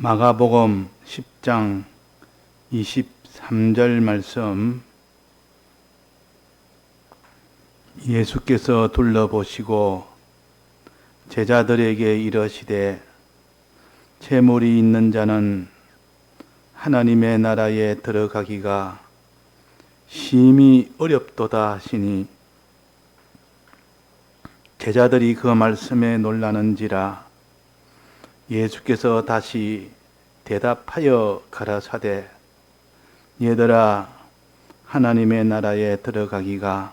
마가복음 10장 23절 말씀. 예수께서 둘러보시고 제자들에게 이르시되 재물이 있는 자는 하나님의 나라에 들어가기가 심히 어렵도다 하시니, 제자들이 그 말씀에 놀라는지라. 예수께서 다시 대답하여 가라사대 얘들아, 하나님의 나라에 들어가기가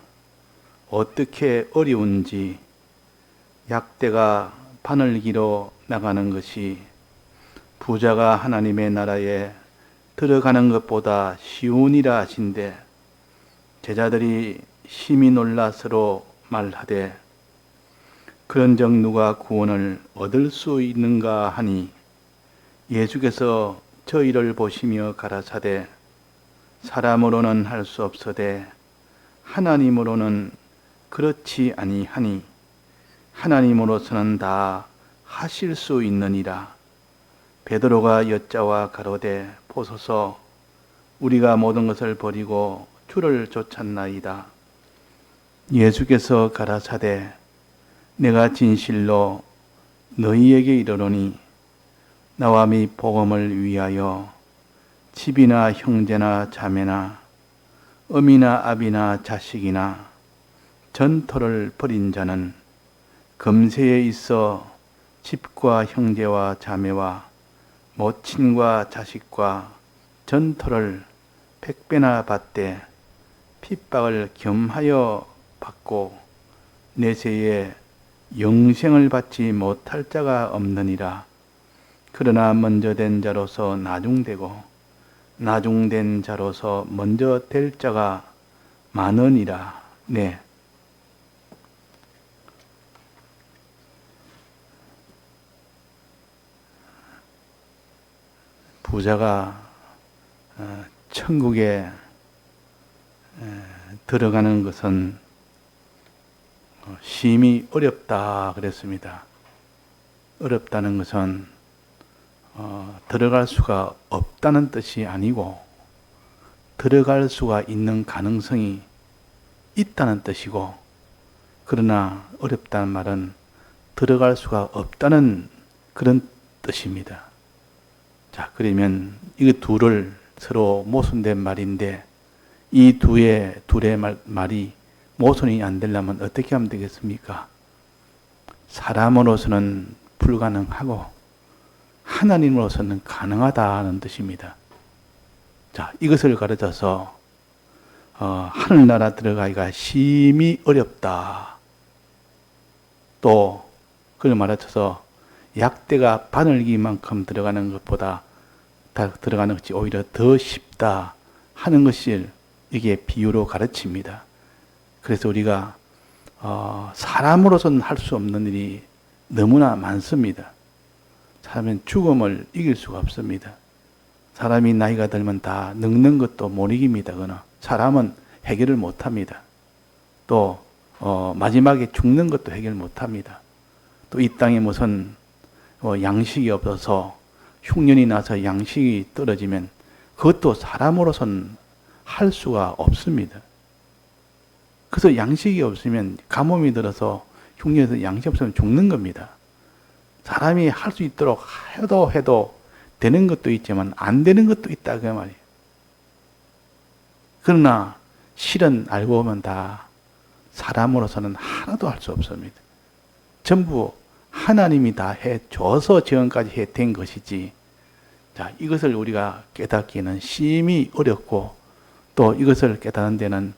어떻게 어려운지 약대가 바늘기로 나가는 것이 부자가 하나님의 나라에 들어가는 것보다 쉬우니라 하신대, 제자들이 심히 놀라 서로 말하되 그런즉 누가 구원을 얻을 수 있는가 하니, 예수께서 저희를 보시며 가라사대 사람으로는 할 수 없으되 하나님으로는 그렇지 아니하니 하나님으로서는 다 하실 수 있느니라. 베드로가 여짜와 가로되 보소서, 우리가 모든 것을 버리고 주를 쫓았나이다. 예수께서 가라사대 내가 진실로 너희에게 이르노니 나와 및 복음을 위하여 집이나 형제나 자매나 어미나 아비나 자식이나 전토를 벌인 자는 금세에 있어 집과 형제와 자매와 모친과 자식과 전토를 100배나 받되 핍박을 겸하여 받고 내세에 영생을 받지 못할 자가 없느니라. 그러나 먼저 된 자로서 나중되고 나중된 자로서 먼저 될 자가 많으니라. 네. 부자가 천국에 들어가는 것은 심히 어렵다 그랬습니다. 어렵다는 것은 들어갈 수가 없다는 뜻이 아니고 들어갈 수가 있는 가능성이 있다는 뜻이고, 그러나 어렵다는 말은 들어갈 수가 없다는 그런 뜻입니다. 자, 그러면 이 둘을 서로 모순된 말인데, 이 둘의 말이 모순이 안 되려면 어떻게 하면 되겠습니까? 사람으로서는 불가능하고 하나님으로서는 가능하다는 뜻입니다. 자, 이것을 가르쳐서 하늘나라 들어가기가 심히 어렵다. 또 그걸 말해서 약대가 바늘기만큼 들어가는 것보다 들어가는 것이 오히려 더 쉽다 하는 것을 이게 비유로 가르칩니다. 그래서 우리가 사람으로서는 할 수 없는 일이 너무나 많습니다. 사람은 죽음을 이길 수가 없습니다. 사람이 나이가 들면 다 늙는 것도 못 이깁니다. 그러나 사람은 해결을 못합니다. 또 마지막에 죽는 것도 해결 못합니다. 또 이 땅에 무슨 양식이 없어서 흉년이 나서 양식이 떨어지면 그것도 사람으로서는 할 수가 없습니다. 그래서 양식이 없으면 가뭄이 들어서 흉년에서 양식이 없으면 죽는 겁니다. 사람이 할 수 있도록 해도 되는 것도 있지만 안 되는 것도 있다 그 말이에요. 그러나 실은 알고 보면 다 사람으로서는 하나도 할 수 없습니다. 전부 하나님이 다 해줘서 지금까지 해된 것이지. 자, 이것을 우리가 깨닫기는 심히 어렵고, 또 이것을 깨닫는 데는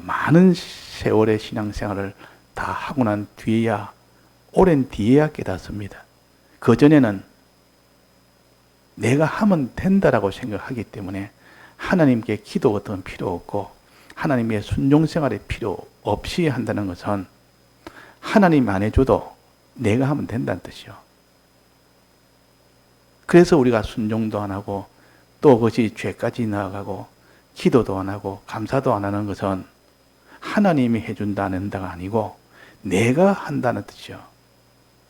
많은 세월의 신앙생활을 다 하고 난 뒤에야, 오랜 뒤에야 깨닫습니다. 그 전에는 내가 하면 된다라고 생각하기 때문에 하나님께 기도 같은 건 필요 없고 하나님의 순종생활이 필요 없이 한다는 것은 하나님 안 해줘도 내가 하면 된다는 뜻이요. 그래서 우리가 순종도 안 하고 또 그것이 죄까지 나아가고 기도도 안 하고 감사도 안 하는 것은 하나님이 해준다 안 한다가 아니고 내가 한다는 뜻이요.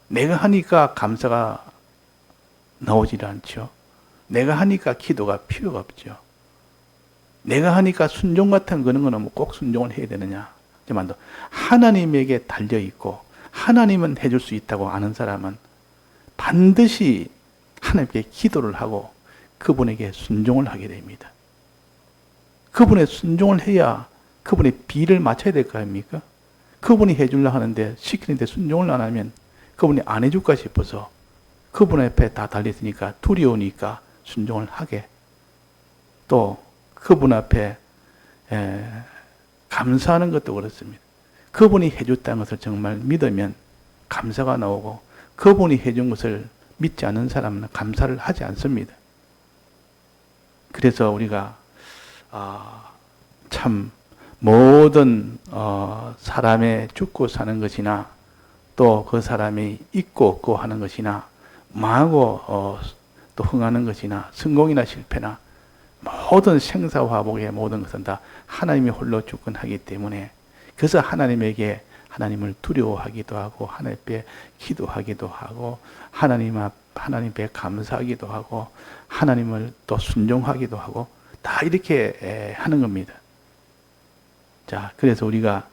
내가 하니까 감사가 나오질 않죠. 내가 하니까 기도가 필요가 없죠. 내가 하니까 순종 같은 그런 거는 뭐 꼭 순종을 해야 되느냐. 하지만 하나님에게 달려있고 하나님은 해줄 수 있다고 아는 사람은 반드시 하나님께 기도를 하고 그분에게 순종을 하게 됩니다. 그분의 순종을 해야 그분의 비를 맞춰야 될 거 아닙니까? 그분이 해주려고 하는데 시키는데 순종을 안 하면 그분이 안 해줄까 싶어서 그분 앞에 다 달렸으니까 두려우니까 순종을 하게, 또 그분 앞에 감사하는 것도 그렇습니다. 그분이 해줬다는 것을 정말 믿으면 감사가 나오고 그분이 해준 것을 믿지 않는 사람은 감사를 하지 않습니다. 그래서 우리가 참 모든 사람의 죽고 사는 것이나 또 그 사람이 있고 없고 하는 것이나 망하고 또 흥하는 것이나 성공이나 실패나 모든 생사화복의 모든 것은 다 하나님이 홀로 주권하기 때문에, 그래서 하나님에게 하나님을 두려워하기도 하고 하나님 앞에 기도하기도 하고 하나님 앞에 감사하기도 하고 하나님을 또 순종하기도 하고 다 이렇게 하는 겁니다. 자, 그래서 우리가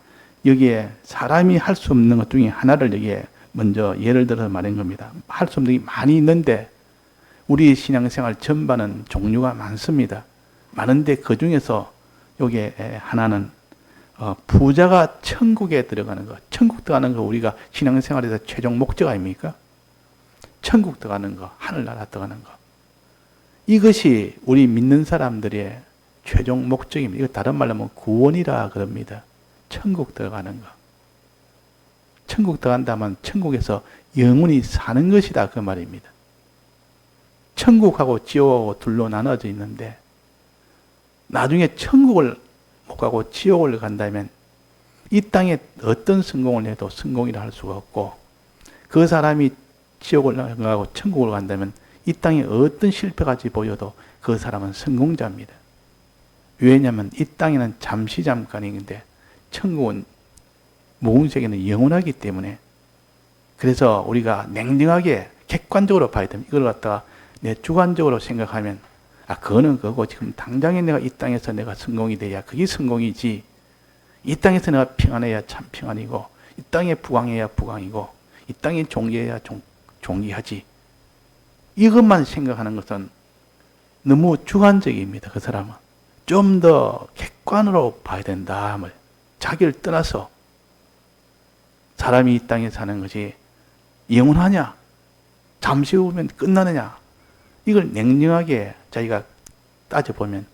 여기에 사람이 할 수 없는 것 중에 하나를 여기에 먼저 예를 들어서 말한 겁니다. 할 수 없는 게 많이 있는데 우리 신앙생활 전반은 종류가 많습니다. 많은데 그 중에서 여기에 하나는 부자가 천국에 들어가는 것. 천국 들어가는 거 우리가 신앙생활에서 최종 목적 아닙니까? 천국 들어가는 거, 하늘나라 들어가는 거. 이것이 우리 믿는 사람들의 최종 목적입니다. 이거 다른 말로 하면 구원이라 그럽니다. 천국 들어가는 거. 천국 들어간다면 천국에서 영원히 사는 것이다 그 말입니다. 천국하고 지옥하고 둘로 나눠져 있는데 나중에 천국을 못 가고 지옥을 간다면 이 땅에 어떤 성공을 해도 성공이라 할 수가 없고, 그 사람이 지옥을 가고 천국을 간다면 이 땅에 어떤 실패까지 보여도 그 사람은 성공자입니다. 왜냐하면 이 땅에는 잠시 잠깐인데 천국은 무궁세계는 영원하기 때문에, 그래서 우리가 냉정하게 객관적으로 봐야 됩니다. 이걸 갖다가 내 주관적으로 생각하면 그거는 그거고 지금 당장에 내가 이 땅에서 내가 성공이 돼야 그게 성공이지, 이 땅에서 내가 평안해야 참 평안이고 이 땅에 부강해야 부강이고 이 땅에 존귀해야 존귀하지, 이것만 생각하는 것은 너무 주관적입니다. 그 사람은 좀 더 객관으로 봐야 된다. 자기를 떠나서 사람이 이 땅에 사는 것이 영원하냐, 잠시 후면 끝나느냐, 이걸 냉정하게 자기가 따져보면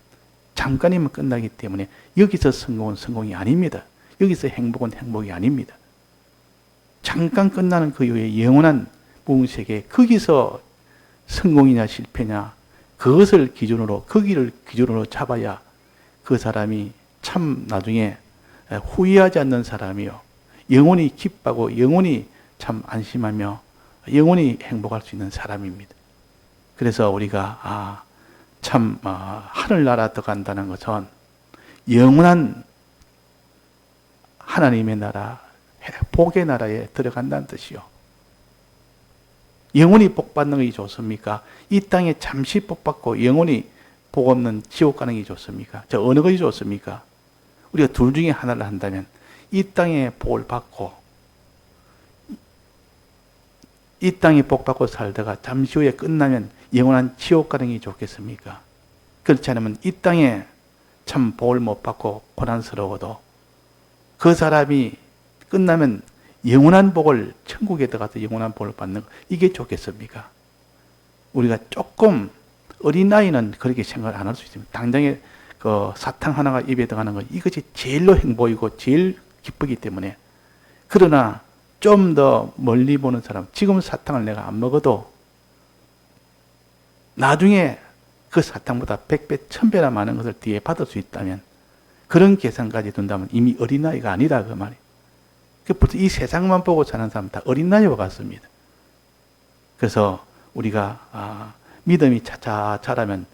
잠깐이면 끝나기 때문에 여기서 성공은 성공이 아닙니다. 여기서 행복은 행복이 아닙니다. 잠깐 끝나는 그 이후에 영원한 무궁세계, 거기서 성공이냐 실패냐 그것을 기준으로, 거기를 기준으로 잡아야 그 사람이 참 나중에 후회하지 않는 사람이요, 영원히 기뻐하고 영원히 참 안심하며 영원히 행복할 수 있는 사람입니다. 그래서 우리가 참 하늘나라 들어간다는 것은 영원한 하나님의 나라, 복의 나라에 들어간다는 뜻이요. 영원히 복 받는 것이 좋습니까? 이 땅에 잠시 복 받고 영원히 복 없는 지옥 가는 게 좋습니까? 저 어느 것이 좋습니까? 우리가 둘 중에 하나를 한다면 이 땅에 복을 받고 이 땅에 복 받고 살다가 잠시 후에 끝나면 영원한 지옥 가는 게 좋겠습니까? 그렇지 않으면 이 땅에 참 복을 못 받고 고난스러워도 그 사람이 끝나면 영원한 복을, 천국에 들어가서 영원한 복을 받는 거, 이게 좋겠습니까? 우리가 조금 어린 나이는 그렇게 생각을 안 할 수 있습니다. 당장에 그 사탕 하나가 입에 들어가는 거, 이것이 제일로 행복이고 제일 기쁘기 때문에. 그러나 좀 더 멀리 보는 사람, 지금 사탕을 내가 안 먹어도 나중에 그 사탕보다 100배, 1000배나 많은 것을 뒤에 받을 수 있다면, 그런 계산까지 둔다면 이미 어린아이가 아니다 그 말이에요. 벌써 이 세상만 보고 사는 사람 다 어린아이와 같습니다. 그래서 우리가 믿음이 차차 자라면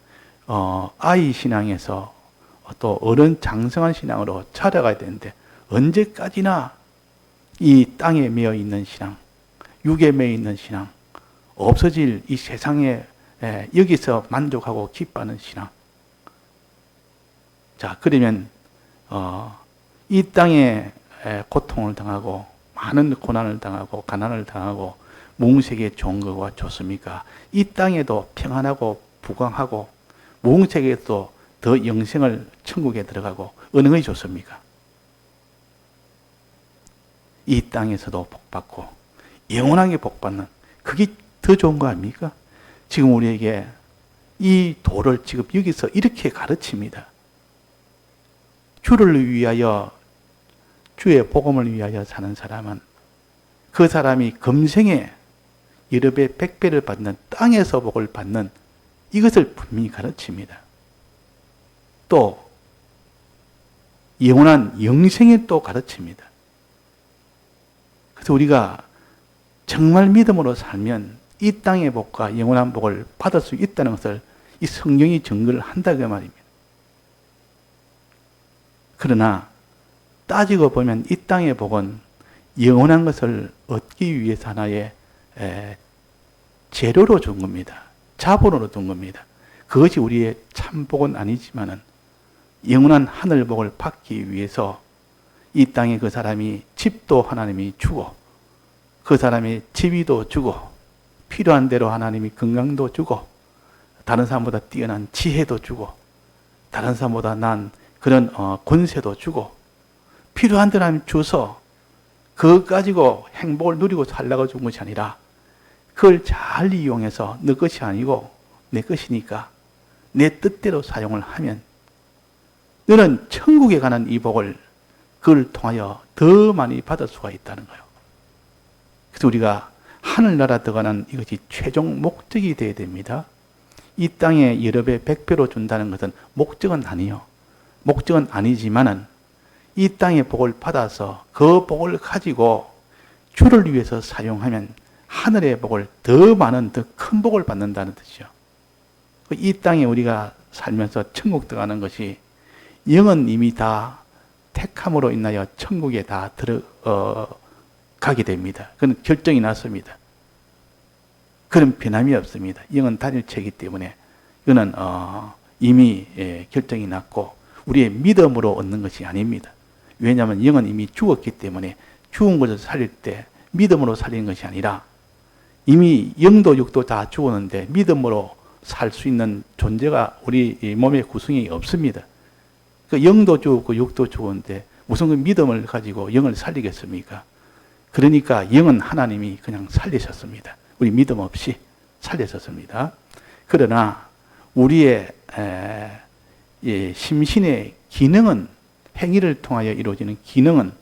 아이 신앙에서 또 어른 장성한 신앙으로 자라가야 되는데, 언제까지나 이 땅에 매여 있는 신앙, 육에 매여 있는 신앙, 없어질 이 세상에 여기서 만족하고 기뻐하는 신앙. 자, 그러면 이 땅에 고통을 당하고 많은 고난을 당하고 가난을 당하고 몽세기에 좋은 거가 좋습니까? 이 땅에도 평안하고 부강하고 몽세기에도 더 영생을 천국에 들어가고 어느 것이 좋습니까? 이 땅에서도 복받고 영원하게 복받는 그게 더 좋은 거 아닙니까? 지금 우리에게 이 도를 지금 여기서 이렇게 가르칩니다. 주를 위하여 주의 복음을 위하여 사는 사람은 그 사람이 금생에 여러 배, 100배를 받는 땅에서 복을 받는 이것을 분명히 가르칩니다. 또 영원한 영생에 또 가르칩니다. 그래서 우리가 정말 믿음으로 살면 이 땅의 복과 영원한 복을 받을 수 있다는 것을 이 성경이 증거를 한다 그 말입니다. 그러나 따지고 보면 이 땅의 복은 영원한 것을 얻기 위해서 하나의 재료로 준 겁니다. 자본으로 준 겁니다. 그것이 우리의 참복은 아니지만은 영원한 하늘복을 받기 위해서 이 땅에 그 사람이 집도 하나님이 주고 그 사람이 지위도 주고 필요한 대로 하나님이 건강도 주고 다른 사람보다 뛰어난 지혜도 주고 다른 사람보다 난 그런 권세도 주고 필요한 대로 하나님 줘서 그거 가지고 행복을 누리고 살라고 준 것이 아니라 그걸 잘 이용해서 너 것이 아니고 내 것이니까 내 뜻대로 사용을 하면 너는 천국에 가는 이 복을 그걸 통하여 더 많이 받을 수가 있다는 거예요. 그래서 우리가 하늘나라 들어가는 이것이 최종 목적이 되어야 됩니다. 이 땅에 여러 배, 100배로 준다는 것은 목적은 아니요. 목적은 아니지만은 이 땅의 복을 받아서 그 복을 가지고 주를 위해서 사용하면 하늘의 복을 더 많은 더 큰 복을 받는다는 뜻이죠. 이 땅에 우리가 살면서 천국 들어가는 것이 영은 이미 다 택함으로 인하여 천국에 다 들어가게 됩니다. 그건 결정이 났습니다. 그런 변함이 없습니다. 영은 단일체이기 때문에 이거는 이미 결정이 났고 우리의 믿음으로 얻는 것이 아닙니다. 왜냐하면 영은 이미 죽었기 때문에 죽은 것을 살릴 때 믿음으로 살리는 것이 아니라 이미 영도 육도 다 죽었는데 믿음으로 살 수 있는 존재가 우리 몸의 구성이 없습니다. 그 영도 죽었고 육도 죽었는데 무슨 그 믿음을 가지고 영을 살리겠습니까? 그러니까 영은 하나님이 그냥 살리셨습니다. 우리 믿음 없이 살리셨습니다. 그러나 우리의 심신의 기능은 행위를 통하여 이루어지는 기능은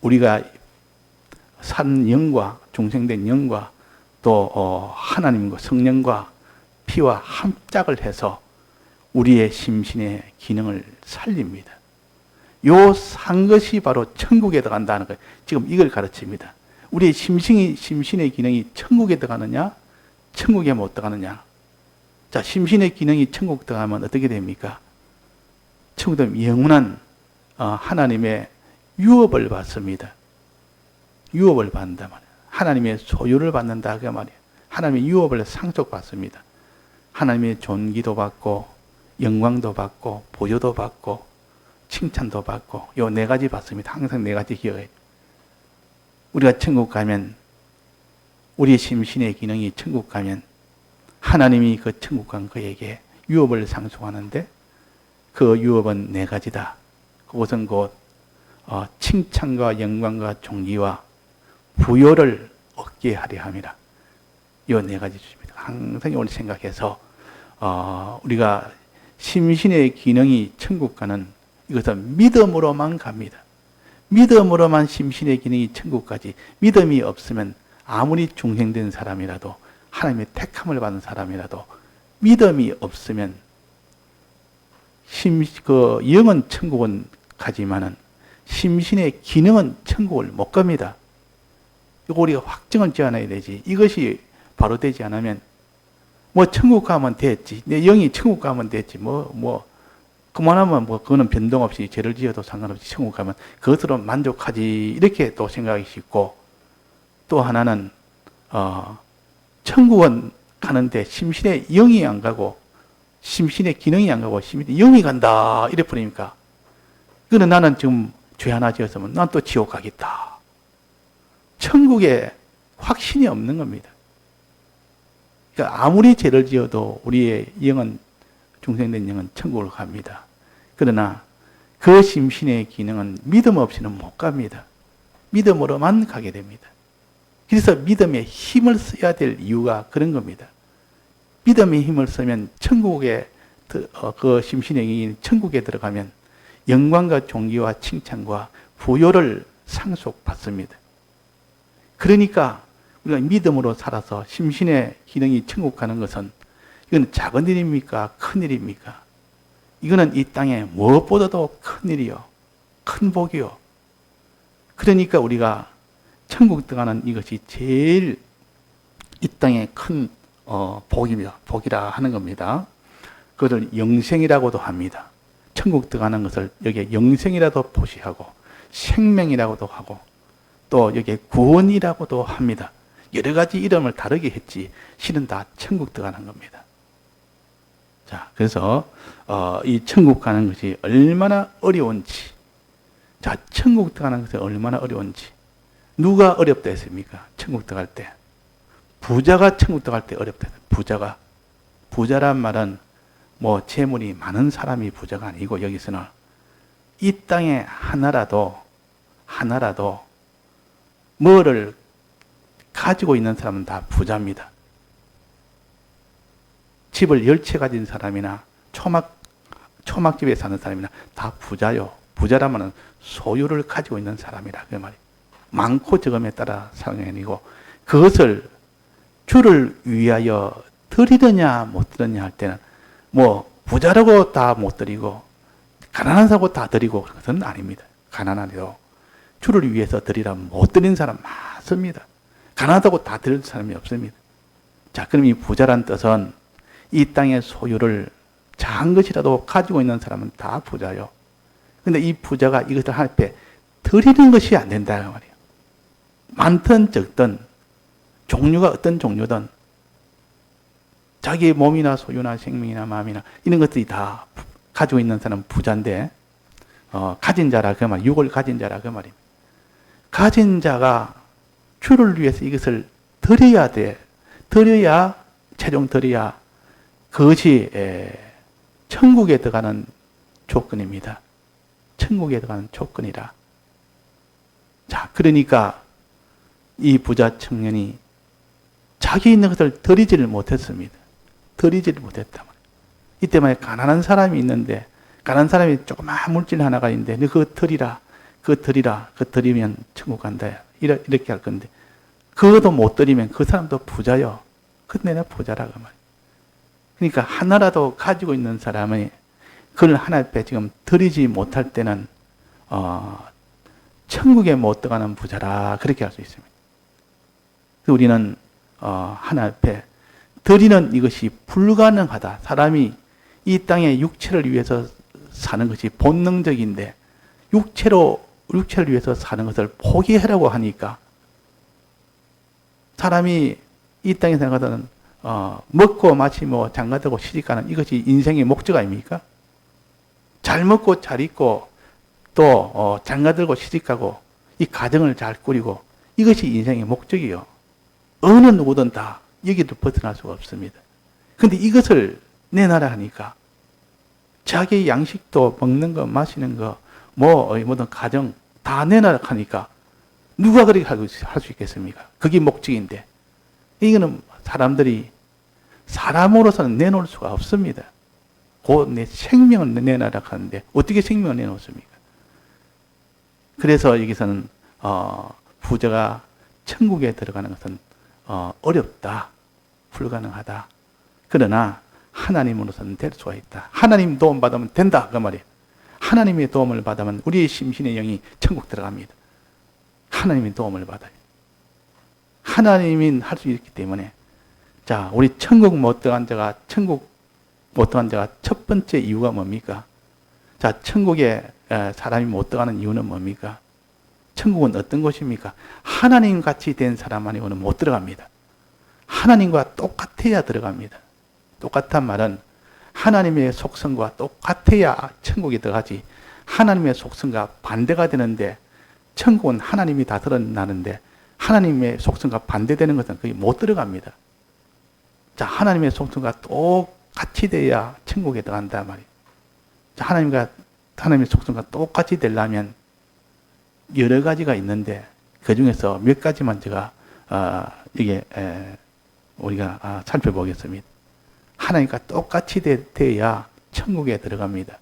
우리가 산 영과 중생된 영과 또 하나님과 성령과 피와 합작을 해서 우리의 심신의 기능을 살립니다. 요 산 것이 바로 천국에 들어간다는 거예요. 지금 이걸 가르칩니다. 우리의 심신의 기능이 천국에 들어가느냐, 천국에 못 들어가느냐. 자, 심신의 기능이 천국 들어가면 어떻게 됩니까? 천국 들어가면 영원한 하나님의 유업을 받습니다. 유업을 받는다 말이에요. 하나님의 소유를 받는다 그 말이에요. 하나님의 유업을 상속받습니다. 하나님의 존귀도 받고 영광도 받고 보여도 받고 칭찬도 받고 요 네 가지 받습니다. 항상 네 가지 기억해요. 우리가 천국 가면 우리 심신의 기능이 천국 가면 하나님이 그 천국 간 그에게 유업을 상속하는데 그 유업은 네 가지다. 그것은 곧 칭찬과 영광과 존귀와 부요를 얻게 하려 함이라. 이 네 가지 주십니다. 항상 오늘 생각해서 우리가 심신의 기능이 천국 가는 이것은 믿음으로만 갑니다. 믿음으로만 심신의 기능이 천국 가지. 믿음이 없으면 아무리 중생된 사람이라도 하나님의 택함을 받은 사람이라도 믿음이 없으면 영은 천국은 가지만은 심신의 기능은 천국을 못 갑니다. 이거 우리가 확정을 지어놔야 되지. 이것이 바로 되지 않으면 천국 가면 됐지. 내 영이 천국 가면 됐지. 그만하면 그거는 변동 없이 죄를 지어도 상관없이 천국 가면 그것으로 만족하지. 이렇게 또 생각이 있고 또 하나는 천국은 가는데 심신의 영이 안 가고 심신의 기능이 안 가고 심신의 영이 간다 이래 버리니까 그는 나는 지금 죄 하나 지었으면 난 또 지옥 가겠다. 천국에 확신이 없는 겁니다. 그러니까 아무리 죄를 지어도 우리의 영은 중생된 영은 천국을 갑니다. 그러나 그 심신의 기능은 믿음 없이는 못 갑니다. 믿음으로만 가게 됩니다. 그래서 믿음에 힘을 써야 될 이유가 그런 겁니다. 믿음의 힘을 쓰면 천국에 그 심신의 영이 천국에 들어가면 영광과 존귀와 칭찬과 부요를 상속받습니다. 그러니까 우리가 믿음으로 살아서 심신의 기능이 천국 가는 것은 이건 작은 일입니까? 큰 일입니까? 이거는 이 땅에 무엇보다도 큰 일이요. 큰 복이요. 그러니까 우리가 천국 들어가는 이것이 제일 이 땅에 큰 복이라 하는 겁니다. 그것을 영생이라고도 합니다. 천국 들어가는 것을 여기에 영생이라도 표시하고 생명이라고도 하고 또 여기에 구원이라고도 합니다. 여러 가지 이름을 다르게 했지 실은 다 천국 들어가는 겁니다. 자, 그래서 이 천국 가는 것이 얼마나 어려운지, 자, 천국 들어가는 것이 얼마나 어려운지 누가 어렵다 했습니까? 천국 들어갈 때 부자가 천국 들어갈 때 어렵다. 부자란 말은 뭐 재물이 많은 사람이 부자가 아니고 여기서는 이 땅에 하나라도 뭐를 가지고 있는 사람은 다 부자입니다. 집을 10채 가진 사람이나 초막집에 사는 사람이나 다 부자요. 부자라면 소유를 가지고 있는 사람이라 그 말이에요. 많고 적음에 따라 상황이 아니고 그것을 주를 위하여 드리느냐 못 드리느냐 할 때는 뭐 부자라고 다 못 드리고 가난한 사고 다 드리고 그것은 아닙니다. 가난하게도 주를 위해서 드리라면 못 드리는 사람 많습니다. 가난하다고 다 드릴 사람이 없습니다. 자, 그럼 이 부자란 뜻은 이 땅의 소유를 작은 것이라도 가지고 있는 사람은 다 부자요. 근데 이 부자가 이것을 앞에 드리는 것이 안 된다 그 말이에요. 많든 적든 종류가 어떤 종류든 자기의 몸이나 소유나 생명이나 마음이나 이런 것들이 다 가지고 있는 사람은 부자인데 가진 자라 그 말, 육을 가진 자라 그 말입니다. 가진 자가 주를 위해서 이것을 드려야 돼. 최종 드려야 그것이 천국에 들어가는 조건입니다. 천국에 들어가는 조건이라. 자, 그러니까 이 부자 청년이 자기 있는 것을 드리지를 못했습니다. 드리지를 못했다. 이때만에 가난한 사람이 있는데, 가난한 사람이 조그마한 물질 하나가 있는데, 너 그거 드리라. 그거 드리면 천국 간다. 이렇게 할 건데, 그것도 못 드리면 그 사람도 부자요. 그 내가 부자라고 말이에요. 그러니까 하나라도 가지고 있는 사람이 그걸 하나 앞에 지금 드리지 못할 때는, 천국에 못 들어가는 부자라. 그렇게 할 수 있습니다. 우리는, 하나 앞에 드리는 이것이 불가능하다. 사람이 이 땅에 육체를 위해서 사는 것이 본능적인데, 육체를 위해서 사는 것을 포기하라고 하니까, 사람이 이 땅에 생각하는, 먹고 마시고 장가들고 시집가는 이것이 인생의 목적 아닙니까? 잘 먹고 잘 입고 또 장가들고 시집가고 이 가정을 잘 꾸리고 이것이 인생의 목적이요. 어느 누구든 다 여기도 벗어날 수가 없습니다. 그런데 이것을 내놔라 하니까 자기 양식도 먹는 거 마시는 거 뭐든 가정 다 내놔라 하니까 누가 그렇게 할 수 있겠습니까? 그게 목적인데 이거는 사람으로서는 내놓을 수가 없습니다. 곧 내 생명을 내놔라 하는데 어떻게 생명을 내놓습니까? 그래서 여기서는 부자가 천국에 들어가는 것은 어렵다, 불가능하다. 그러나 하나님으로서는 될 수가 있다. 하나님 도움 받으면 된다 그 말이에요. 하나님의 도움을 받으면 우리의 심신의 영이 천국 들어갑니다. 하나님의 도움을 받아요. 하나님이 할 수 있기 때문에 자, 우리 천국 못 들어간 자가 첫 번째 이유가 뭡니까? 자, 천국에 사람이 못 들어가는 이유는 뭡니까? 천국은 어떤 곳입니까? 하나님 같이 된 사람 아니고는 못 들어갑니다. 하나님과 똑같아야 들어갑니다. 똑같단 말은 하나님의 속성과 똑같아야 천국에 들어가지, 하나님의 속성과 반대가 되는데, 천국은 하나님이 다 드러나는데 하나님의 속성과 반대되는 것은 거의 못 들어갑니다. 자, 하나님의 속성과 똑같이 돼야 천국에 들어간단 말이에요. 자, 하나님의 속성과 똑같이 되려면 여러 가지가 있는데 그 중에서 몇 가지만 제가 우리가 살펴보겠습니다. 하나님과 똑같이 돼야 천국에 들어갑니다.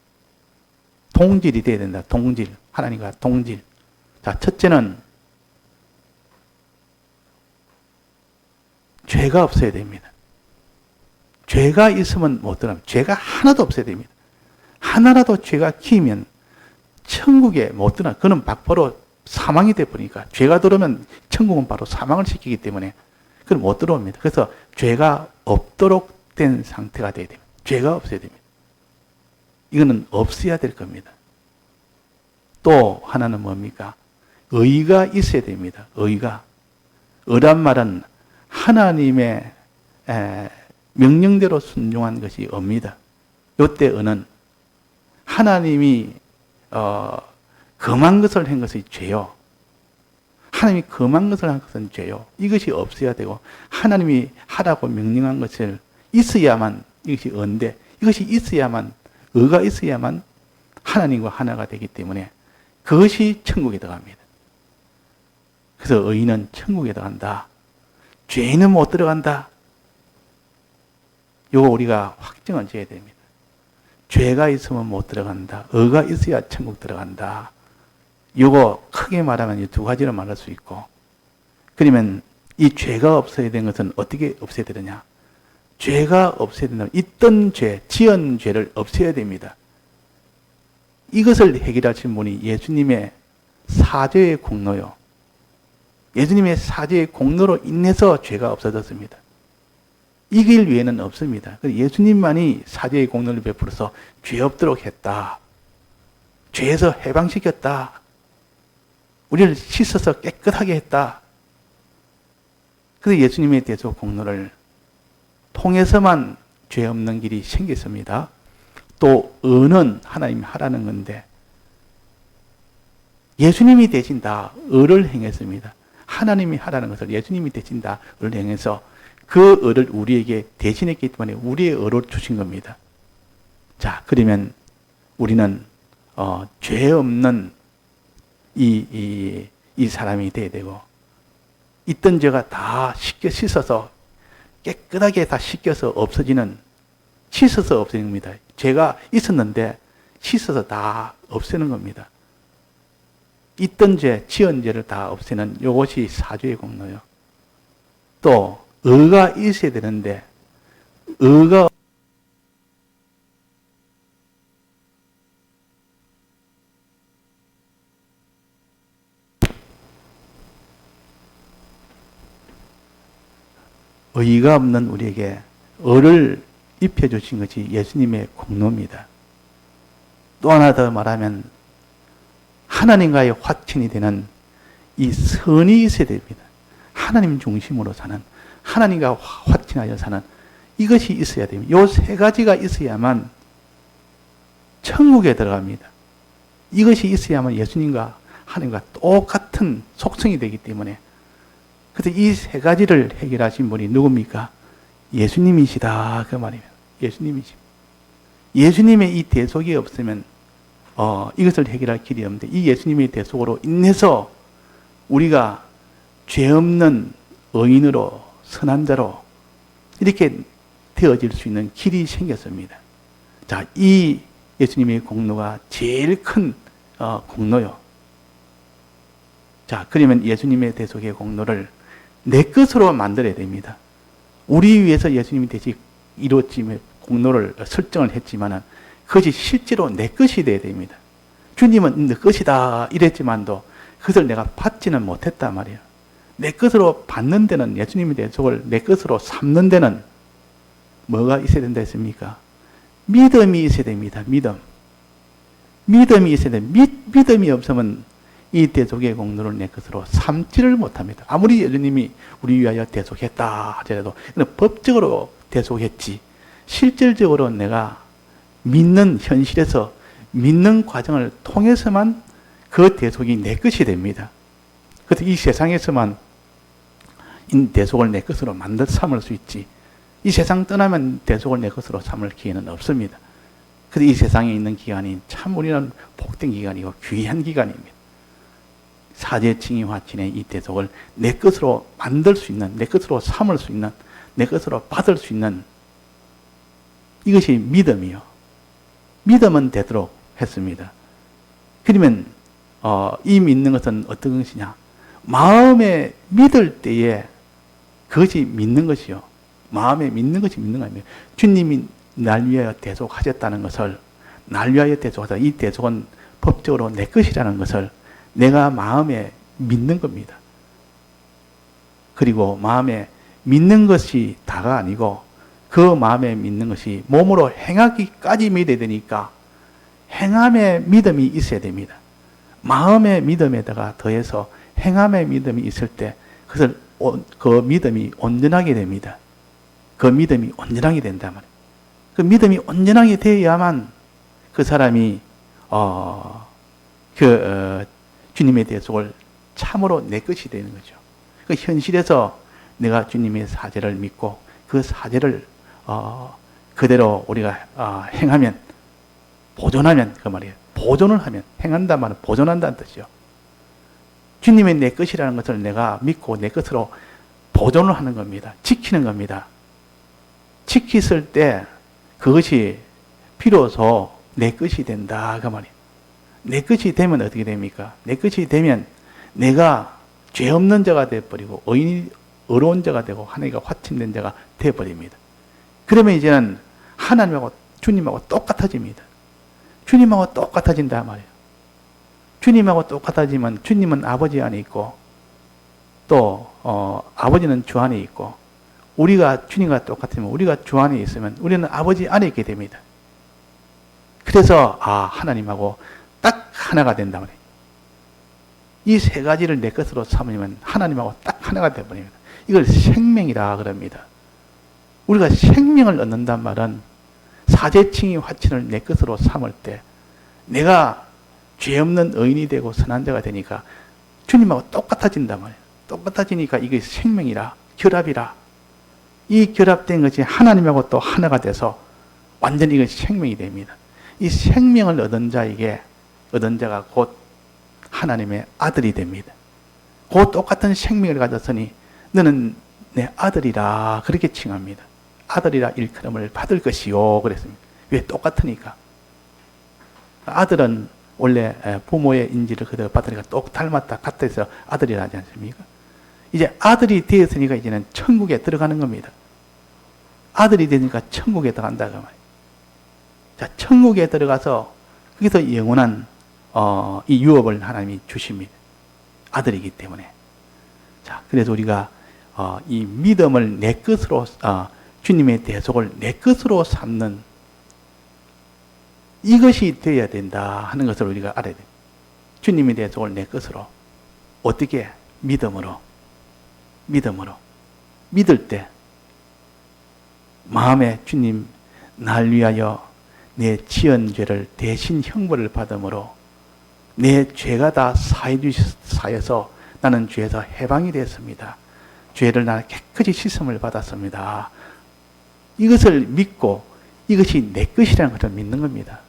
동질이 돼야 된다. 동질. 하나님과 동질. 자, 첫째는 죄가 없어야 됩니다. 죄가 있으면 못 들어갑니다. 죄가 하나도 없어야 됩니다. 하나라도 죄가 끼면 천국에 못 들어가. 그는 바로 사망이 되어버리니까, 죄가 들어오면 천국은 바로 사망을 시키기 때문에 그는 못 들어옵니다. 그래서 죄가 없도록 된 상태가 되어야 됩니다. 죄가 없어야 됩니다. 이거는 없어야 될 겁니다. 또 하나는 뭡니까? 의가 있어야 됩니다. 의란 말은 하나님의 명령대로 순종한 것이 의입니다. 이때 의는 하나님이 금한 것을 한 것이 죄요. 하나님이 금한 것을 한 것은 죄요. 이것이 없어야 되고, 하나님이 하라고 명령한 것을 있어야만 이것이 의인데, 이것이 있어야만, 의가 있어야만 하나님과 하나가 되기 때문에 그것이 천국에 들어갑니다. 그래서 의인은 천국에 들어간다. 죄인은 못 들어간다. 이거 우리가 확정을 지어야 됩니다. 죄가 있으면 못 들어간다. 의가 있어야 천국 들어간다. 이거 크게 말하면 이 두 가지로 말할 수 있고, 그러면 이 죄가 없어야 되는 것은 어떻게 없애야 되느냐? 죄가 없어야 된다면 있던 죄, 지은 죄를 없애야 됩니다. 이것을 해결하신 분이 예수님의 사죄의 공로요. 예수님의 사죄의 공로로 인해서 죄가 없어졌습니다. 이 길 외에는 없습니다. 예수님만이 사죄의 공로를 베풀어서 죄 없도록 했다. 죄에서 해방시켰다. 우리를 씻어서 깨끗하게 했다. 그래서 예수님의 대속 공로를 통해서만 죄 없는 길이 생겼습니다. 또 의는 하나님이 하라는 건데 예수님이 대신 다 의를 행했습니다. 하나님이 하라는 것을 예수님이 대신 다 의를 행해서 그 의를 우리에게 대신했기 때문에 우리의 의로 주신 겁니다. 자, 그러면 우리는 죄 없는 이 사람이 돼야 되고, 있던 죄가 다 씻어서 깨끗하게 다 씻겨서 없어지는, 씻어서 없애는 겁니다. 죄가 있었는데 씻어서 다 없애는 겁니다. 있던 죄, 지은 죄를 다 없애는 이것이 사죄의 공로요. 또 의가 있어야 되는데 의가 의가 없는 우리에게 의를 입혀주신 것이 예수님의 공로입니다. 또 하나 더 말하면 하나님과의 화친이 되는 이 선이 있어야 됩니다. 하나님 중심으로 사는, 하나님과 화친하여 사는 이것이 있어야 됩니다. 이 세 가지가 있어야만 천국에 들어갑니다. 이것이 있어야만 예수님과 하나님과 똑같은 속성이 되기 때문에, 그래서 이 세 가지를 해결하신 분이 누굽니까? 예수님이시다, 그 말입니다. 예수님이십니다. 예수님의 이 대속이 없으면 이것을 해결할 길이 없는데, 이 예수님의 대속으로 인해서 우리가 죄 없는 의인으로, 선한 자로 이렇게 되어질 수 있는 길이 생겼습니다. 자, 이 예수님의 공로가 제일 큰 공로요. 자, 그러면 예수님의 대속의 공로를 내 것으로 만들어야 됩니다. 우리 위해서 예수님이 대신 이루어짐의 공로를 설정을 했지만은 그것이 실제로 내 것이 되어야 됩니다. 주님은 내 것이다 이랬지만도 그것을 내가 받지는 못했단 말이에요. 내 것으로 받는 데는, 예수님의 대속을 내 것으로 삼는 데는 뭐가 있어야 된다 했습니까? 믿음이 있어야 됩니다. 믿음이 있어야 됩니다. 믿음이 없으면 이 대속의 공로를 내 것으로 삼지를 못합니다. 아무리 예수님이 우리 위하여 대속했다 하더라도 법적으로 대속했지 실질적으로 내가 믿는 현실에서 믿는 과정을 통해서만 그 대속이 내 것이 됩니다. 그래서 이 세상에서만 이 대속을 내 것으로 만들 삼을 수 있지 이 세상 떠나면 대속을 내 것으로 삼을 기회는 없습니다. 그래서 이 세상에 있는 기간이 참 우리는 복된 기간이고 귀한 기간입니다. 사제칭의 화친의 이 대속을 내 것으로 만들 수 있는, 내 것으로 삼을 수 있는, 내 것으로 받을 수 있는 이것이 믿음이요. 믿음은 되도록 했습니다. 그러면 이 믿는 것은 어떤 것이냐? 마음에 믿을 때에 그것이 믿는 것이요. 마음에 믿는 것이 믿는 거 아닙니까? 주님이 날 위하여 대속하셨다는 것을 날 위하여 대속하다. 이 대속은 법적으로 내 것이라는 것을 내가 마음에 믿는 겁니다. 그리고 마음에 믿는 것이 다가 아니고 그 마음에 믿는 것이 몸으로 행하기까지 믿어야 되니까 행함의 믿음이 있어야 됩니다. 마음의 믿음에다가 더해서 행함의 믿음이 있을 때 그것을 그 믿음이 온전하게 됩니다. 그 믿음이 온전하게 된단 말이에요. 그 믿음이 온전하게 되어야만 그 사람이 주님의 대속을 참으로 내 것이 되는 거죠. 그 현실에서 내가 주님의 사제를 믿고 그 사제를 그대로 우리가 행하면 보존하면 그 말이에요. 보존을 하면 행한단 말은 보존한다는 뜻이요. 주님의 내 것이라는 것을 내가 믿고 내 것으로 보존을 하는 겁니다. 지키는 겁니다. 지켰을 때 그것이 비로소 내 것이 된다 그 말이에요. 내 것이 되면 어떻게 됩니까? 내 것이 되면 내가 죄 없는 자가 되어버리고 의로운 자가 되고 하나님과 화친된 자가 되어버립니다. 그러면 이제는 하나님하고 주님하고 똑같아집니다. 주님하고 똑같아진다 말이에요. 주님하고 똑같아지면 주님은 아버지 안에 있고 또 아버지는 주 안에 있고 우리가 주님과 똑같으면 우리가 주 안에 있으면 우리는 아버지 안에 있게 됩니다. 그래서 하나님하고 딱 하나가 된다 말이에요. 이 세 가지를 내 것으로 삼으면 하나님하고 딱 하나가 되어버립니다. 이걸 생명이라 그럽니다. 우리가 생명을 얻는단 말은 사제칭의 화친을 내 것으로 삼을 때 내가 죄 없는 의인이 되고 선한 자가 되니까 주님하고 똑같아진단 말이에요. 똑같아지니까 이게 생명이라 결합이라 이 결합된 것이 하나님하고 또 하나가 돼서 완전히 이것이 생명이 됩니다. 이 생명을 얻은 자가 곧 하나님의 아들이 됩니다. 그 똑같은 생명을 가졌으니 너는 내 아들이라 그렇게 칭합니다. 아들이라 일컬음을 받을 것이요 그랬습니다. 왜? 똑같으니까. 아들은 원래 부모의 인지를 그대로 받으니까 똑 닮았다 같다 해서 아들이라 하지 않습니까? 이제 아들이 되었으니까 이제는 천국에 들어가는 겁니다. 아들이 되니까 천국에 들어간다 그 말이에요. 자, 천국에 들어가서 거기서 영원한 이 유업을 하나님이 주십니다. 아들이기 때문에. 자, 그래서 우리가 이 믿음을 내 것으로 주님의 대속을 내 것으로 삼는 이것이 되어야 된다 하는 것을 우리가 알아야 돼요. 주님의 대속을 내 것으로 어떻게? 믿음으로 믿을 때 마음에 주님 날 위하여 내 지은 죄를 대신 형벌을 받음으로 내 죄가 다 사해서 나는 죄에서 해방이 되었습니다. 죄를 나는 깨끗이 씻음을 받았습니다. 이것을 믿고 이것이 내 것이라는 것을 믿는 겁니다.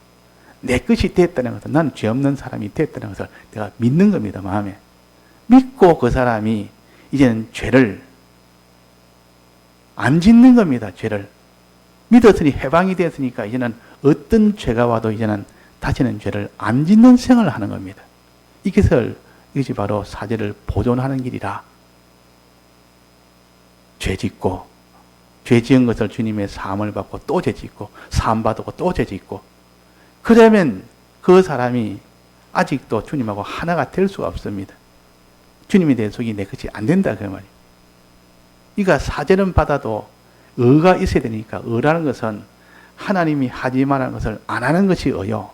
내 것이 됐다는 것은 나는 죄 없는 사람이 됐다는 것을 내가 믿는 겁니다. 마음에. 믿고 그 사람이 이제는 죄를 안 짓는 겁니다. 죄를. 믿었으니 해방이 되었으니까 이제는 어떤 죄가 와도 이제는 다시는 죄를 안 짓는 생활을 하는 겁니다. 이것이 바로 사제를 보존하는 길이라. 죄 짓고 죄 지은 것을 주님의 사함을 받고 또 죄 짓고 사함 받고 또 죄 짓고 그러면 그 사람이 아직도 주님하고 하나가 될 수가 없습니다. 주님의 대속이 내 것이 안 된다 그 말이에요. 그러니까 사제는 받아도 의가 있어야 되니까 의라는 것은 하나님이 하지 말라는 것을 안 하는 것이 의요.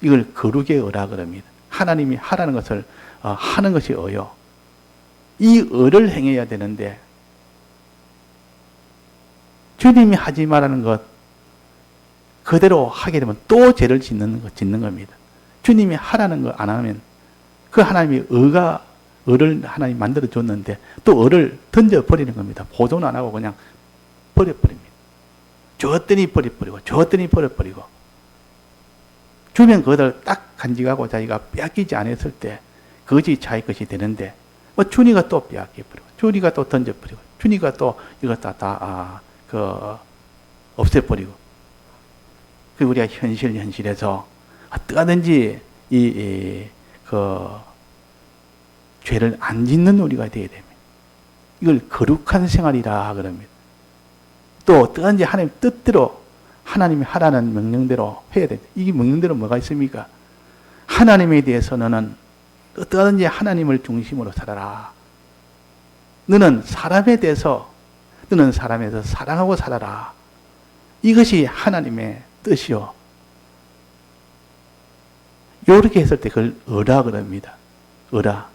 이걸 거룩의 의라 그럽니다. 하나님이 하라는 것을 하는 것이 의요. 이 의를 행해야 되는데 주님이 하지 말라는 것 그대로 하게 되면 또 죄를 짓는 겁니다. 주님이 하라는 거 안 하면 그 하나님이 의를 하나님 만들어 줬는데 또 의를 던져버리는 겁니다. 보존 안 하고 그냥 버려버립니다. 주었더니 버려버리고 주었더니 버려버리고 주면 그것을 딱 간직하고 자기가 빼앗기지 않았을 때 그것이 자기 것이 되는데 주니가 또 빼앗겨버리고 주니가 또 던져버리고 주니가 또 이것 다 없애버리고 그 우리가 현실에서 어떠하든지 죄를 안 짓는 우리가 되어야 됩니다. 이걸 거룩한 생활이라 그럽니다. 또 어떠한지 하나님 뜻대로 하나님이 하라는 명령대로 해야 됩니다. 이 명령대로 뭐가 있습니까? 하나님에 대해서 너는 어떠하든지 하나님을 중심으로 살아라. 너는 사람에 대해서 사랑하고 살아라. 이것이 하나님의 뜻이요. 이렇게 했을 때 그걸 의라 그럽니다. 의라.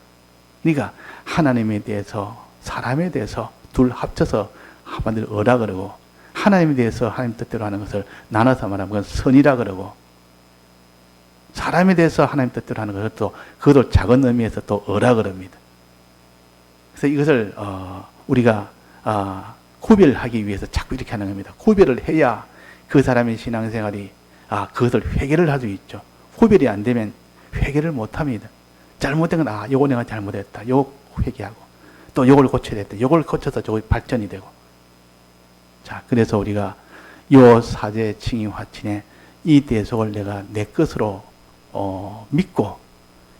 그러니까 하나님에 대해서 사람에 대해서 둘 합쳐서 한마디로 의라 그러고 하나님에 대해서 하나님 뜻대로 하는 것을 나눠서 말하면 그건 선이라 그러고 사람에 대해서 하나님 뜻대로 하는 것을 또 그것도 작은 의미에서 또 의라 그럽니다. 그래서 이것을 우리가 구별하기 위해서 자꾸 이렇게 하는 겁니다. 구별을 해야 그 사람의 신앙생활이 그것을 회개를 할 수 있죠. 구별이 안 되면 회개를 못 합니다. 잘못된 건 요거 내가 잘못했다. 요거 회개하고 또 요걸 고쳐야 됐다. 요걸 고쳐서 저거 발전이 되고. 자, 그래서 우리가 요 사제 칭의 화친에 이 대속을 내가 내 것으로 믿고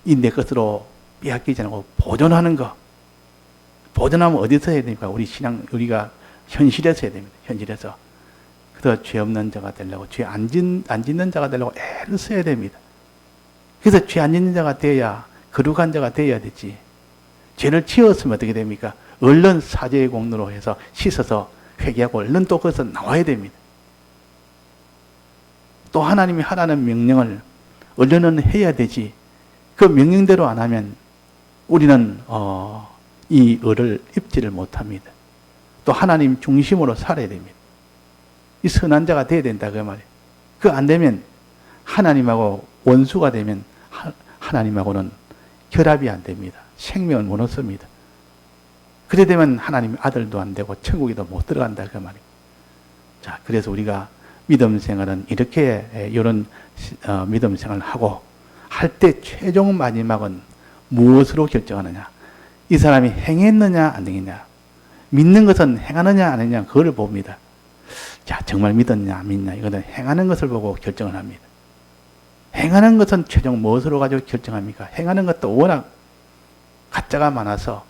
이 내 것으로 빼앗기지 않고 보존하는 거. 보존하면 어디서 해야 됩니까? 우리가 현실에서 해야 됩니다. 현실에서. 그래서 죄 없는 자가 되려고, 죄 안 짓는 자가 되려고 애를 써야 됩니다. 그래서 죄 안 짓는 자가 되어야, 거룩한 자가 되어야 되지. 죄를 지었으면 어떻게 됩니까? 얼른 사죄의 공로로 해서 씻어서 회개하고 얼른 또 거기서 나와야 됩니다. 또 하나님이 하라는 명령을 얼른은 해야 되지. 그 명령대로 안 하면 우리는 이 의를 입지를 못합니다. 또 하나님 중심으로 살아야 됩니다. 이 선한 자가 돼야 된다 그 말이에요. 그 안 되면 하나님하고 원수가 되면 하나님하고는 결합이 안 됩니다. 생명을 못 얻습니다. 그래 되면 하나님의 아들도 안 되고 천국에도 못 들어간다 그 말이에요. 자, 그래서 우리가 믿음 생활은 이렇게 이런 믿음 생활을 하고 할 때 최종 마지막은 무엇으로 결정하느냐? 이 사람이 행했느냐 안 행했느냐? 믿는 것은 행하느냐 안 했느냐 그걸 봅니다. 자, 정말 믿었냐 안 믿냐 이거는 행하는 것을 보고 결정을 합니다. 행하는 것은 최종 무엇으로 가지고 결정합니까? 행하는 것도 워낙 가짜가 많아서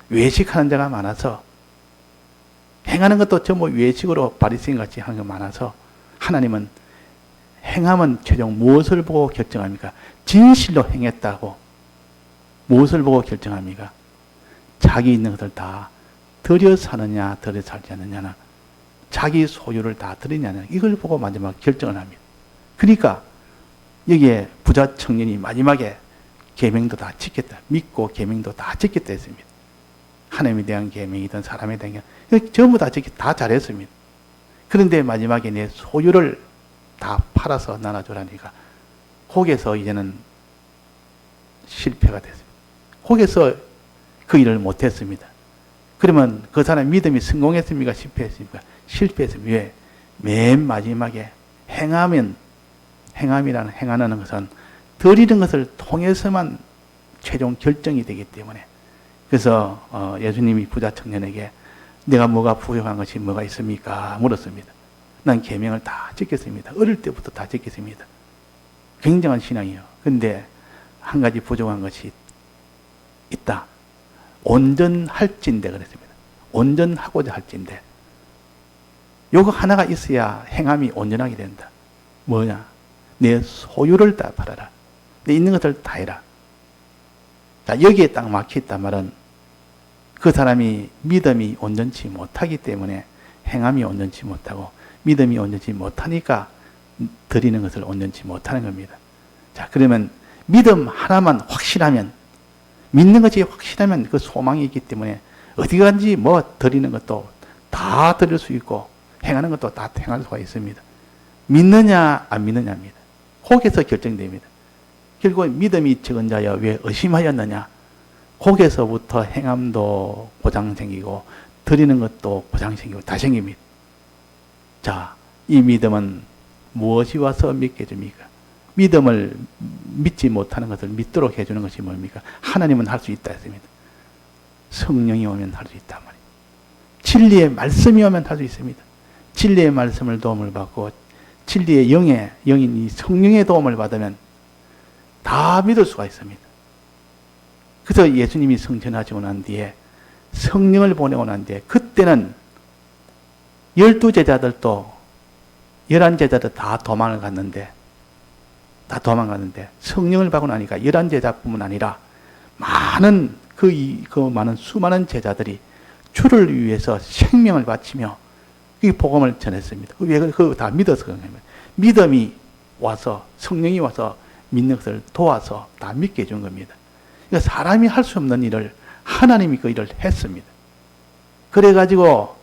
외식하는 자가 많아서 행하는 것도 전부 외식으로 바리새인 같이 하는 게 많아서 하나님은 행하면 최종 무엇을 보고 결정합니까? 진실로 행했다고 무엇을 보고 결정합니까? 자기 있는 것을 다 들여 사느냐 들여 살지 않느냐는 자기 소유를 다 드리냐는 이걸 보고 마지막 결정을 합니다. 그러니까 여기에 부자 청년이 마지막에 계명도 다 지켰다. 믿고 계명도 다 지켰다 했습니다. 하나님에 대한 계명이든 사람에 대한 계명 전부 다 다 잘했습니다. 그런데 마지막에 내 소유를 다 팔아서 나눠주라니까 거기에서 이제는 실패가 됐습니다. 거기에서 그 일을 못했습니다. 그러면 그 사람 믿음이 성공했습니까? 실패했습니까? 실패했습니다. 왜? 맨 마지막에 행하는 것은 드리는 것을 통해서만 최종 결정이 되기 때문에 그래서 예수님이 부자 청년에게 내가 뭐가 부족한 것이 뭐가 있습니까? 물었습니다. 난 계명을 다 지켰습니다. 어릴 때부터 다 지켰습니다. 굉장한 신앙이요. 그런데 한 가지 부족한 것이 있다. 온전할진대 그랬습니다. 온전하고자 할진대. 요거 하나가 있어야 행함이 온전하게 된다. 뭐냐? 내 소유를 다 팔아라. 내 있는 것을 다 해라. 자, 여기에 딱 막혀있단 말은 그 사람이 믿음이 온전치 못하기 때문에 행함이 온전치 못하고 믿음이 온전치 못하니까 드리는 것을 온전치 못하는 겁니다. 자, 그러면 믿음 하나만 확실하면, 믿는 것이 확실하면 그 소망이 있기 때문에 어디 간지 뭐 드리는 것도 다 드릴 수 있고 행하는 것도 다 행할 수가 있습니다. 믿느냐 안 믿느냐입니다. 거기서 결정됩니다. 결국 믿음이 적은 자여 왜 의심하였느냐. 거기서부터 행함도 고장 생기고 드리는 것도 고장 생기고 다 생깁니다. 자, 이 믿음은 무엇이 와서 믿게 해줍니까? 믿음을 믿지 못하는 것을 믿도록 해주는 것이 뭡니까? 하나님은 할 수 있다 했습니다. 성령이 오면 할 수 있단 말이에요. 진리의 말씀이 오면 할 수 있습니다. 진리의 말씀을 도움을 받고 진리의 영인 이 성령의 도움을 받으면 다 믿을 수가 있습니다. 그래서 예수님이 성천하시고 난 뒤에 성령을 보내고 난 뒤에 그때는 12제자들도 11제자들 다 도망을 갔는데 성령을 받고 나니까 11제자뿐만 아니라 많은 많은 수많은 제자들이 주를 위해서 생명을 바치며 이 복음을 전했습니다. 왜 그걸 다 믿어서 그런 겁니다. 믿음이 와서 성령이 와서 믿는 것을 도와서 다 믿게 해준 겁니다. 그러니까 사람이 할 수 없는 일을 하나님이 그 일을 했습니다. 그래가지고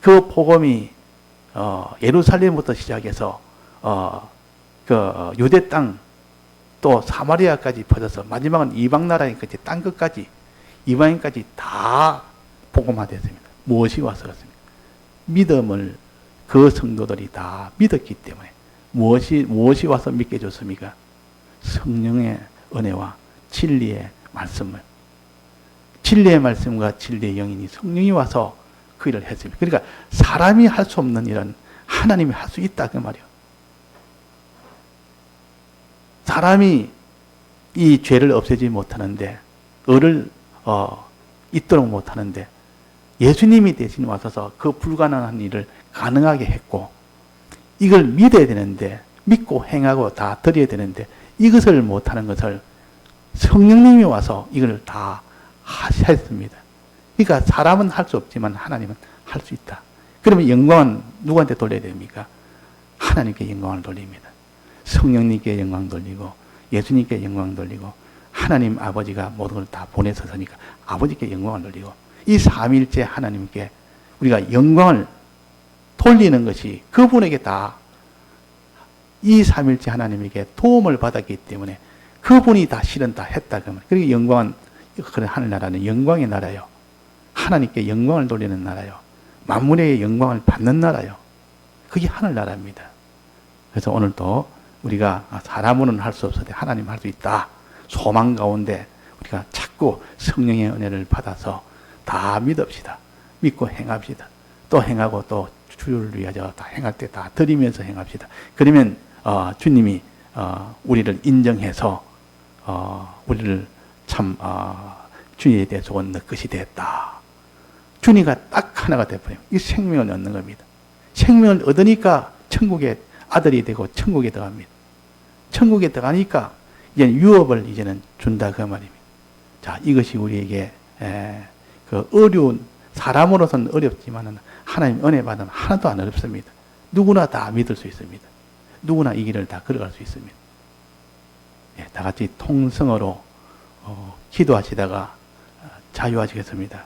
그 복음이 예루살렘부터 시작해서 그 유대 땅 또 사마리아까지 퍼져서 마지막은 이방 나라까지 땅 끝까지 이방인까지 다 복음화됐습니다. 무엇이 와서 그렇습니까? 믿음을 그 성도들이 다 믿었기 때문에 무엇이 와서 믿게 해줬습니까? 성령의 은혜와 진리의 말씀을, 진리의 말씀과 진리의 영인이 성령이 와서 그 일을 했습니다. 그러니까 사람이 할 수 없는 일은 하나님이 할 수 있다 그 말이에요. 사람이 이 죄를 없애지 못하는데, 을을 잇도록 못하는데 예수님이 대신 와서서 그 불가능한 일을 가능하게 했고, 이걸 믿어야 되는데, 믿고 행하고 다 드려야 되는데 이것을 못하는 것을 성령님이 와서 이걸 다 했습니다. 그러니까 사람은 할 수 없지만 하나님은 할 수 있다. 그러면 영광은 누구한테 돌려야 됩니까? 하나님께 영광을 돌립니다. 성령님께 영광 돌리고 예수님께 영광 돌리고 하나님 아버지가 모든 걸 다 보내서니까 아버지께 영광을 돌리고 이 삼위일체 하나님께 우리가 영광을 돌리는 것이 그분에게 다 이 삼위일체 하나님에게 도움을 받았기 때문에 그분이 다 실은 다 했다. 그러니까 영광은 그런 하늘나라는 영광의 나라요. 하나님께 영광을 돌리는 나라요. 만물의 영광을 받는 나라요. 그게 하늘나라입니다. 그래서 오늘도 우리가 사람으로는 할 수 없어도 하나님 할 수 있다. 소망 가운데 우리가 자꾸 성령의 은혜를 받아서 다 믿읍시다. 믿고 행합시다. 또 행하고 또 주를 위하여 다 행할 때 다 드리면서 행합시다. 그러면 주님이 우리를 인정해서 우리를 참 주님에 대해서 온 너 것이 됐다. 주님과 딱 하나가 되어버리면 이 생명을 얻는 겁니다. 생명을 얻으니까 천국의 아들이 되고 천국에 들어갑니다. 천국에 들어가니까 이제 유업을 이제는 준다 그 말입니다. 자, 이것이 우리에게 그 어려운 사람으로서는 어렵지만은 하나님 은혜 받으면 하나도 안 어렵습니다. 누구나 다 믿을 수 있습니다. 누구나 이 길을 다 걸어갈 수 있습니다. 다 같이 통성어로 기도하시다가 자유하시겠습니다.